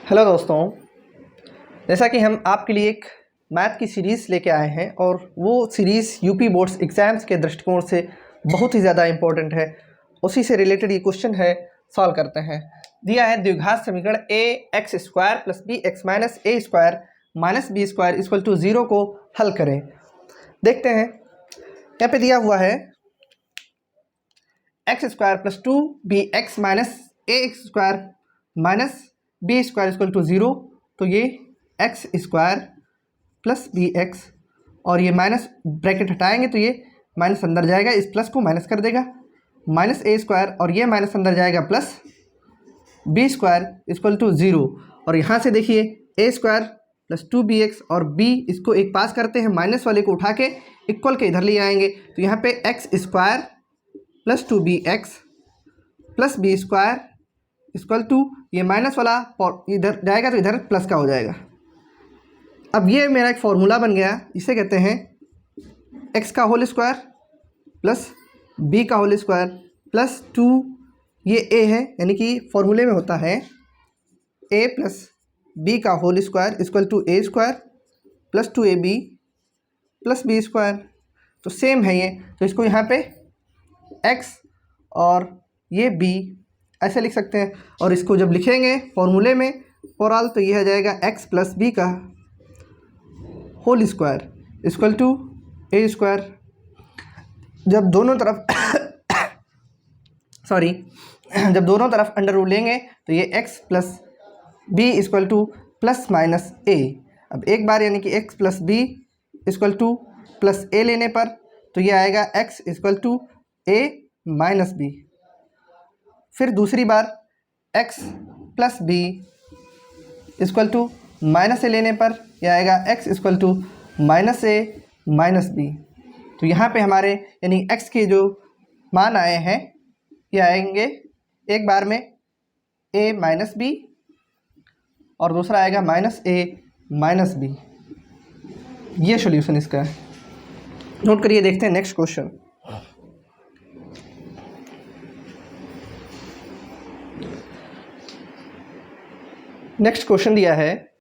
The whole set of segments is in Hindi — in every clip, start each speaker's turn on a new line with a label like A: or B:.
A: हेलो दोस्तों, जैसा कि हम आपके लिए एक मैथ की सीरीज़ लेके आए हैं और वो सीरीज़ यूपी बोर्ड्स एग्ज़ाम्स के दृष्टिकोण से बहुत ही ज़्यादा इम्पोर्टेंट है। उसी से रिलेटेड ये क्वेश्चन है, सॉल्व करते हैं। दिया है द्विघात समीकरण a x square plus b x minus a square minus b square equal to 0 को हल करें। देखते हैं, यहाँ पे दिया हुआ है x square plus 2bx minus a square minus b square equal to 0। तो ये x square plus b x और ये माइनस ब्रैकेट हटाएंगे तो ये माइनस अंदर जाएगा, इस प्लस को माइनस कर देगा, माइनस ए स्क्वायर और ये माइनस अंदर जाएगा plus b square equal to 0। और यहाँ से देखिए ए स्क्वायर प्लस 2bx और b इसको एक पास करते हैं, माइनस वाले को उठा के इक्वल के इधर ले आएंगे तो यहाँ पे x square plus 2bx plus b square equal to ये माइनस वाला इधर जाएगा तो इधर प्लस का हो जाएगा। अब ये मेरा एक फॉर्मूला बन गया, इसे कहते हैं एक्स का होल स्क्वायर प्लस बी का होल स्क्वायर प्लस 2 ये ए है, यानी कि फॉर्मूले में होता है ए प्लस बी का whole square equal to a square plus 2ab plus b square. तो सेम है ये, तो इसको यहाँ पे x और ये b ऐसे लिख सकते हैं और इसको जब लिखेंगे फॉर्मूले में ओवरऑल तो ये आ जाएगा x प्लस बी का whole square equal to a square. जब दोनों तरफ जब दोनों तरफ अंडर रूट लेंगे तो ये x plus b equal to plus minus a. अब एक बार यानी कि x plus b equal to plus a लेने पर तो ये आएगा x equal to a minus b. फिर दूसरी बार x plus b equal to minus a लेने पर यह आएगा x equal to minus a minus b. तो यहाँ पे हमारे यानी x के जो मान आए हैं ये आएंगे एक बार में a माइनस बी और दूसरा आएगा माइनस ए माइनस बी। ये सॉल्यूशन इसका है, नोट करिए। देखते हैं नेक्स्ट क्वेश्चन। नेक्स्ट क्वेश्चन दिया है,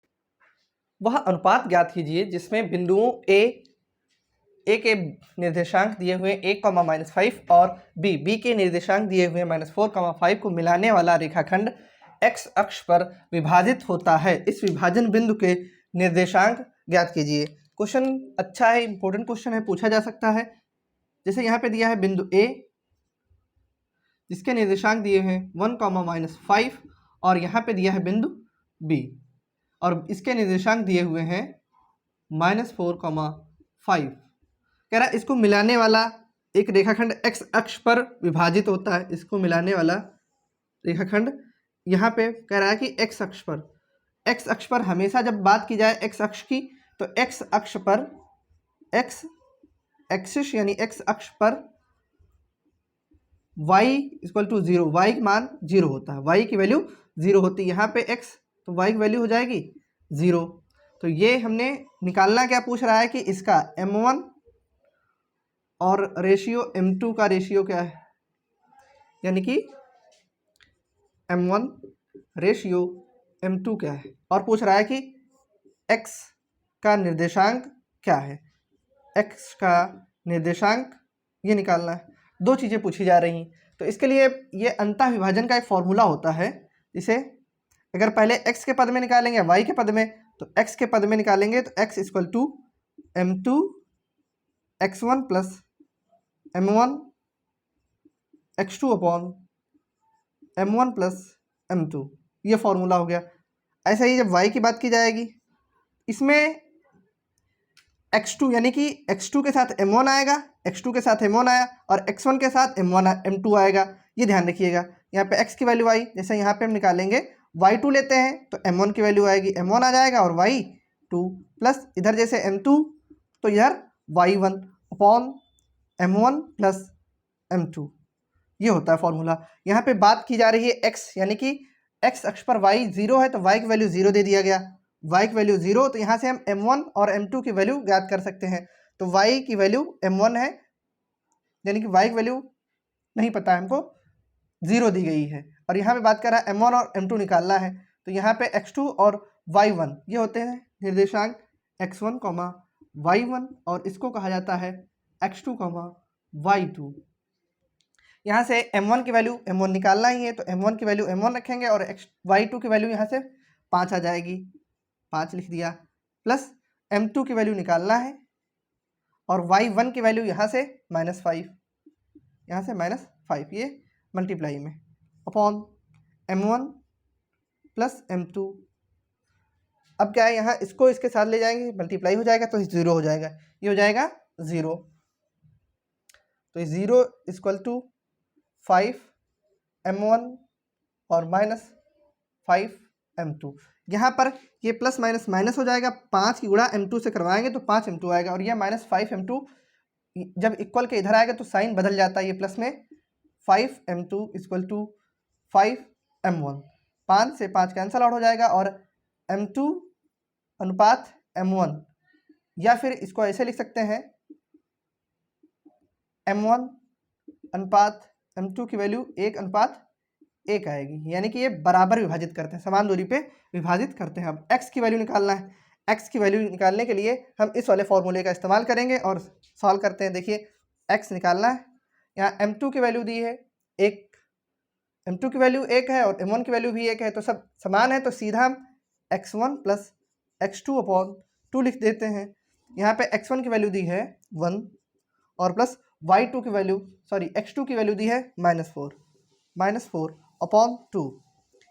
A: वह अनुपात ज्ञात कीजिए जिसमें बिंदुओं ए के निर्देशांक दिए हुए 1,-5 और बी के निर्देशांक दिए हुए -4,5 को मिलाने वाला रेखाखंड x अक्ष पर विभाजित होता है। इस विभाजन बिंदु के निर्देशांक ज्ञात कीजिए। क्वेश्चन अच्छा है, इंपॉर्टेंट क्वेश्चन है, पूछा जा सकता है। जैसे यहाँ पे दिया है बिंदु ए जिसके निर्देशांक दिए हैं 1,-5 और यहाँ पे दिया है बिंदु बी और इसके निर्देशांक दिए हुए हैं -4,5। कह रहा है इसको मिलाने वाला एक रेखाखंड x अक्ष पर विभाजित होता है। इसको मिलाने वाला रेखाखंड यहाँ पे कह रहा है कि x अक्ष पर हमेशा जब बात की जाए x अक्ष की तो x अक्ष पर x एक्सिस यानी x अक्ष पर y इक्वल टू 0, y का मान 0 होता है, y की वैल्यू 0 होती है। यहाँ पे x तो y की वैल्यू हो जाएगी 0। तो ये हमने निकालना क्या पूछ रहा है कि इसका m1 और रेशियो m2 का रेशियो क्या है, यानी कि m1 रेशियो m2 क्या है, और पूछ रहा है कि x का निर्देशांक क्या है। x का निर्देशांक ये निकालना है। दो चीज़ें पूछी जा रही, तो इसके लिए ये अंतः विभाजन का एक फॉर्मूला होता है। इसे अगर पहले x के पद में निकालेंगे y के पद में, तो x के पद में निकालेंगे तो x equal to m2 x1 plus m1 x2 upon m1 plus m2, ये फॉर्मूला हो गया। ऐसा ही जब y की बात की जाएगी, इसमें x2 यानी कि x2 के साथ m1 आएगा, x2 के साथ m1 आया और x1 के साथ m2 आएगा। ये ध्यान रखिएगा। यहाँ पे x की वैल्यू आई, जैसे यहाँ पे हम निकालेंगे y2 लेते हैं तो m1 की वैल्यू आएगी m1 आ जाएगा और y2 प्लस इधर जैसे m2 तो इधर y1 upon m1 plus m2, ये होता है फॉर्मूला। यहाँ पे बात की जा रही है x, यानी कि x अक्ष पर y 0 है तो y की वैल्यू 0 दे दिया गया, y की वैल्यू 0, तो यहाँ से हम m1 और m2 की वैल्यू ज्ञात कर सकते हैं। तो y की वैल्यू m1 है, यानी कि y की वैल्यू नहीं पता है हमको, 0 दी गई है और यहाँ पे बात कर रहा है m1 और m2 निकालना है। तो यहाँ पे x2 और y1 ये होते हैं निर्देशांक x1, y1 और इसको कहा जाता है x2, y2। यहाँ से m1 की वैल्यू m1 निकालना ही है, तो m1 की वैल्यू m1 रखेंगे और y2 की वैल्यू यहाँ से 5 आ जाएगी, 5 लिख दिया, प्लस m2 की वैल्यू निकालना है और y1 की वैल्यू यहाँ से -5, यहाँ से -5, ये मल्टीप्लाई में अपॉन m1 प्लस m2। अब क्या है, यहाँ इसको इसके साथ ले जाएंगे, मल्टीप्लाई हो जाएगा तो 0 हो जाएगा, ये हो जाएगा 0, तो 0 इक्वल टू 5m1 और -5m2। यहाँ पर ये प्लस माइनस माइनस हो जाएगा, 5 की गुणा m2 से करवाएंगे तो 5m2 आएगा, और यह -5m2 जब इक्वल के इधर आएगा तो साइन बदल जाता है, ये प्लस में 5m2 इक्वल टू 5m1, 5 से 5 कैंसल आउट हो जाएगा और m2 अनुपात m1, या फिर इसको ऐसे लिख सकते हैं m1 अनुपात m2 की वैल्यू 1:1 आएगी, यानी कि ये बराबर विभाजित करते हैं, समान दूरी पे विभाजित करते हैं। अब x की वैल्यू निकालना है, x की वैल्यू निकालने के लिए हम इस वाले फॉर्मूले का इस्तेमाल करेंगे और सॉल्व करते हैं। देखिए x निकालना है, यहाँ m2 की वैल्यू दी है 1, m2 की वैल्यू 1 है और m1 की वैल्यू भी 1 है, तो सब समान है, तो सीधा हम x1 प्लस x2 अपॉन 2 लिख देते हैं। यहाँ पे x1 की वैल्यू दी है 1 और प्लस y2 की वैल्यू x2 की वैल्यू दी है -4 अपॉन 2,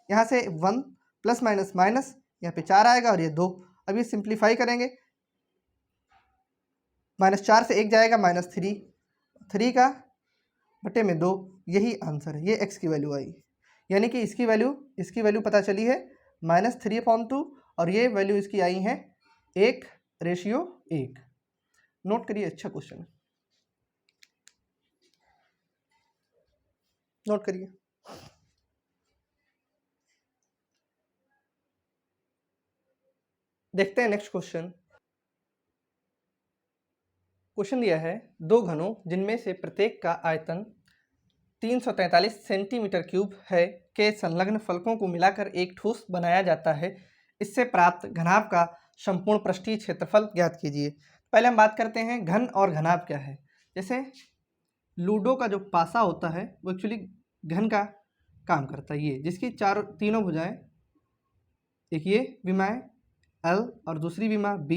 A: यहाँ से 1 प्लस माइनस माइनस, यहाँ पे 4 आएगा और ये 2। अब ये सिंप्लीफाई करेंगे, -4 से 1 जाएगा -3, 3 का बटे में 2, यही आंसर है, ये x की वैल्यू आई, यानी कि इसकी वैल्यू पता चली है -3/2 और ये वैल्यू इसकी आई है 1:1। नोट करिए, अच्छा क्वेश्चन है, नोट करिए। देखते हैं नेक्स्ट क्वेश्चन। क्वेश्चन दिया है, दो घनों जिनमें से प्रत्येक का आयतन 343 सेंटीमीटर क्यूब है के संलग्न फलकों को मिलाकर एक ठोस बनाया जाता है, इससे प्राप्त घनाभ का संपूर्ण पृष्ठीय क्षेत्रफल ज्ञात कीजिए। पहले हम बात करते हैं घन और घनाभ क्या है। जैसे लूडो का जो पासा होता है वो एक्चुअली घन का काम करता है, ये जिसकी तीनों भुजाएं, एक ये विमा है L और दूसरी विमा B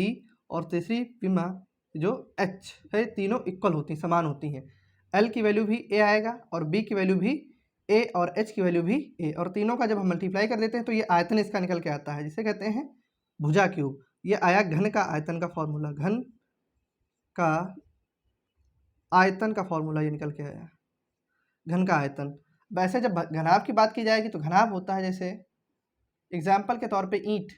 A: और तीसरी विमा जो H है, तीनों इक्वल होती हैं, समान होती हैं। L की वैल्यू भी A आएगा और B की वैल्यू भी A और H की वैल्यू भी A, और तीनों का जब हम मल्टीप्लाई कर देते हैं तो ये आयतन इसका निकल के आता है, जिसे कहते हैं भुजा क्यूब। ये आया घन का आयतन का फॉर्मूला, घन का आयतन का फॉर्मूला ये निकल के आया, घन का आयतन। वैसे जब घनाभ की बात की जाएगी तो घनाभ होता है, जैसे एग्जाम्पल के तौर पे ईंट,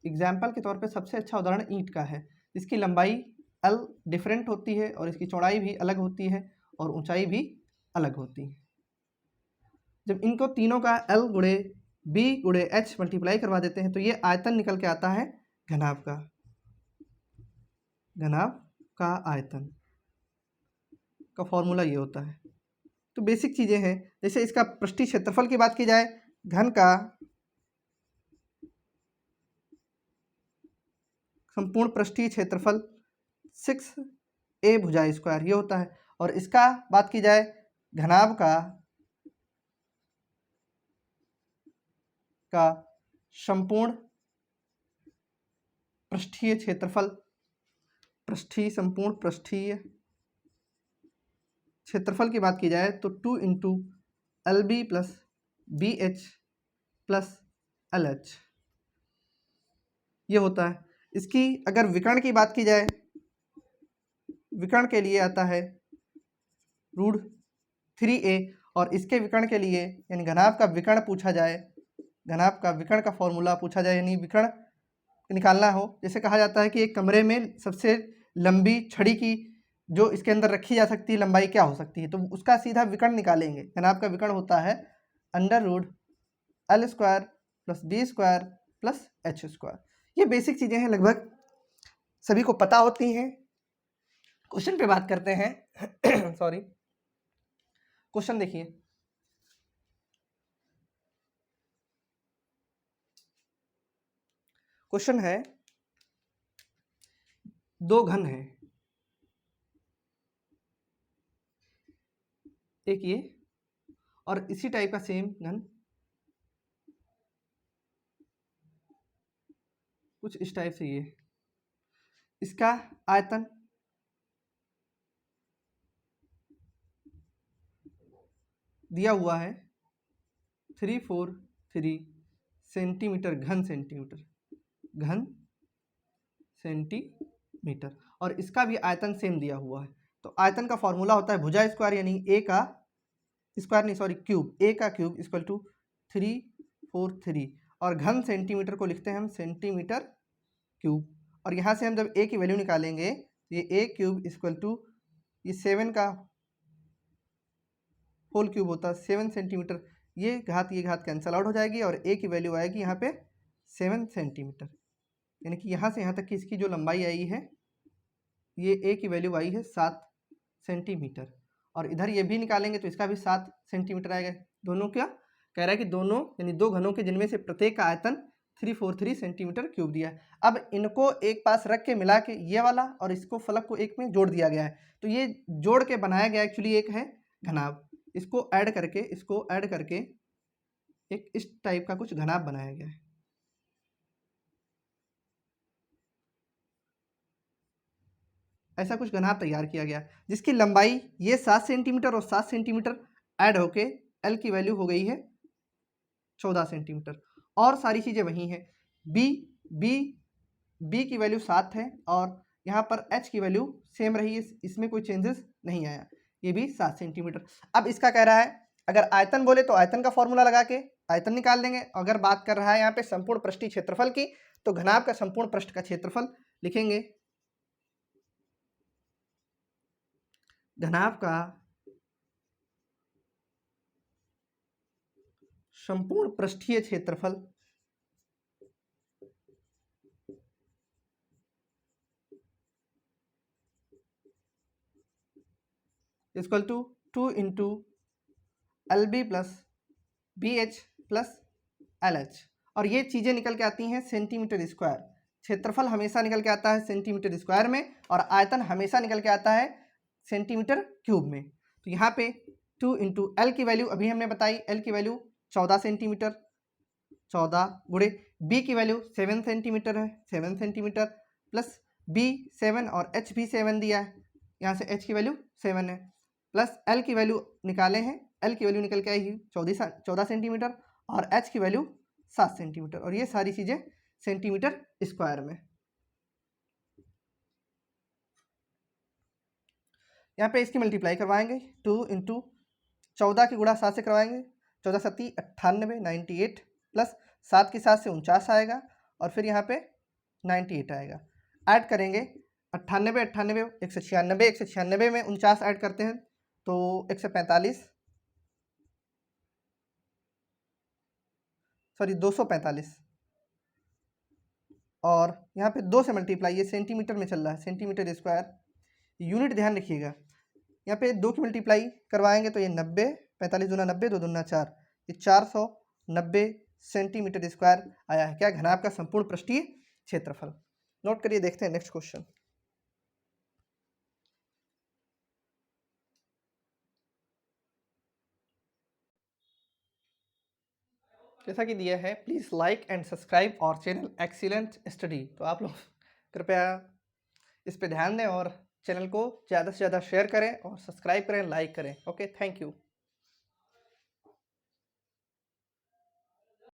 A: एग्जाम्पल के तौर पे सबसे अच्छा उदाहरण ईंट का है, इसकी लंबाई L डिफरेंट होती है और इसकी चौड़ाई भी अलग होती है और ऊंचाई भी अलग होती है। जब इनको तीनों का L गुणे B गुणे H मल्टीप्लाई करवा देते हैं तो ये आयतन निकल के आता है घनाभ का, घनाभ का आयतन का फॉर्मूला ये होता है। तो बेसिक चीज़ें हैं, जैसे इसका पृष्ठीय क्षेत्रफल की बात की जाए, घन का संपूर्ण पृष्ठीय क्षेत्रफल 6a भुजा स्क्वायर ये होता है, और इसका बात की जाए घनाभ का संपूर्ण पृष्ठीय क्षेत्रफल, संपूर्ण पृष्ठीय क्षेत्रफल की बात की जाए तो 2 × LB + BH + LH ये होता है। इसकी अगर विकर्ण की बात की जाए, विकर्ण के लिए आता है √3a, और इसके विकर्ण के लिए यानी घनाभ का विकर्ण पूछा जाए, घनाभ का विकर्ण का फॉर्मूला पूछा जाए, यानी विकर्ण निकालना हो, जैसे कहा जाता है कि एक कमरे में सबसे लंबी छड़ी की जो इसके अंदर रखी जा सकती है लंबाई क्या हो सकती है, तो उसका सीधा विकर्ण निकालेंगे। घनाभ का विकर्ण होता है √L² + B² + H²। ये बेसिक चीज़ें हैं, लगभग सभी को पता होती हैं। क्वेश्चन पे बात करते हैं सॉरी, क्वेश्चन देखिए, क्वेश्चन है, दो घन है, एक ये और इसी टाइप का सेम घन कुछ इस टाइप से, ये इसका आयतन दिया हुआ है 343 सेंटीमीटर, घन सेंटीमीटर, और इसका भी आयतन सेम दिया हुआ है। तो आयतन का फॉर्मूला होता है भुजा स्क्वायर, यानी ए का स्क्वायर नहीं सॉरी क्यूब, ए का क्यूब इक्वल टू 343, और घन सेंटीमीटर को लिखते हैं हम सेंटीमीटर क्यूब। और यहाँ से हम जब ए की वैल्यू निकालेंगे, ये ए क्यूब इक्वल टू ये 7 का होल क्यूब होता है 7 सेंटीमीटर, ये घात कैंसल आउट हो जाएगी और ए की वैल्यू आएगी यहाँ पे 7 सेंटीमीटर, यानी कि यहाँ से यहाँ तक की इसकी जो लंबाई आई है, ये ए की वैल्यू आई है 7 सेंटीमीटर, और इधर ये भी निकालेंगे तो इसका भी 7 सेंटीमीटर आएगा। दोनों क्या कह रहा है कि दोनों यानी दो घनों के जिनमें से प्रत्येक का आयतन 343 सेंटीमीटर क्यूब दिया है। अब इनको एक पास रख के मिला के ये वाला और इसको फलक को एक में जोड़ दिया गया है, तो ये जोड़ के बनाया गया एक्चुअली एक है घनाभ, इसको ऐड करके एक इस टाइप का कुछ घनाभ बनाया गया है। ऐसा कुछ घनाभ तैयार किया गया जिसकी लंबाई ये 7 सेंटीमीटर और 7 सेंटीमीटर ऐड होके एल की वैल्यू हो गई है 14 सेंटीमीटर, और सारी चीज़ें वही हैं। बी की वैल्यू 7 है और यहाँ पर एच की वैल्यू सेम रही है, इसमें कोई चेंजेस नहीं आया, ये भी 7 सेंटीमीटर। अब इसका कह रहा है अगर आयतन बोले तो आयतन का फॉर्मूला लगा के आयतन निकाल देंगे, अगर बात कर रहा है यहाँ पे संपूर्ण पृष्ठीय क्षेत्रफल की तो घनाभ का संपूर्ण पृष्ठ का क्षेत्रफल लिखेंगे, घनाभ का संपूर्ण पृष्ठीय क्षेत्रफल equal to 2 into l b plus b h plus l h, और ये चीज़ें निकल के आती हैं सेंटीमीटर स्क्वायर। क्षेत्रफल हमेशा निकल के आता है सेंटीमीटर स्क्वायर में और आयतन हमेशा निकल के आता है सेंटीमीटर क्यूब में। तो यहाँ पे 2 इंटू एल की वैल्यू अभी हमने बताई, एल की वैल्यू 14 सेंटीमीटर, 14 गुणे बी की वैल्यू 7 सेंटीमीटर है, 7 सेंटीमीटर प्लस बी 7 और एच भी 7 दिया है, यहाँ से एच की वैल्यू 7 है, प्लस एल की वैल्यू निकाले हैं, एल की वैल्यू निकल के आई 14 सेंटीमीटर और एच की वैल्यू 7 सेंटीमीटर, और ये सारी चीज़ें सेंटीमीटर स्क्वायर में। यहाँ पे इसकी मल्टीप्लाई करवाएंगे, 2 इंटू 14 की गुणा 7 से करवाएंगे, 14 सत्ती 98 98 प्लस 7 की 7 से 49 आएगा और फिर यहाँ पे 98 आएगा, ऐड करेंगे 98 98 196, 196 में 49 ऐड करते हैं तो 145 सॉरी 245, और यहाँ पे 2 से मल्टीप्लाई, ये सेंटीमीटर में चल रहा है सेंटीमीटर स्क्वायर, यूनिट ध्यान रखिएगा, यहाँ पे 2 की मल्टीप्लाई करवाएंगे तो ये 90, 45 दूना 90, 2 दूना 4, ये 490 सेंटीमीटर स्क्वायर आया है क्या घनाभ का संपूर्ण पृष्ठीय क्षेत्रफल। नोट करिए, देखते हैं नेक्स्ट क्वेश्चन। जैसा कि दिया है प्लीज़ लाइक एंड सब्सक्राइब और चैनल एक्सीलेंट स्टडी, तो आप लोग कृपया इस पे ध्यान दें और चैनल को ज़्यादा से ज़्यादा शेयर करें और सब्सक्राइब करें, लाइक करें। Okay, thank you.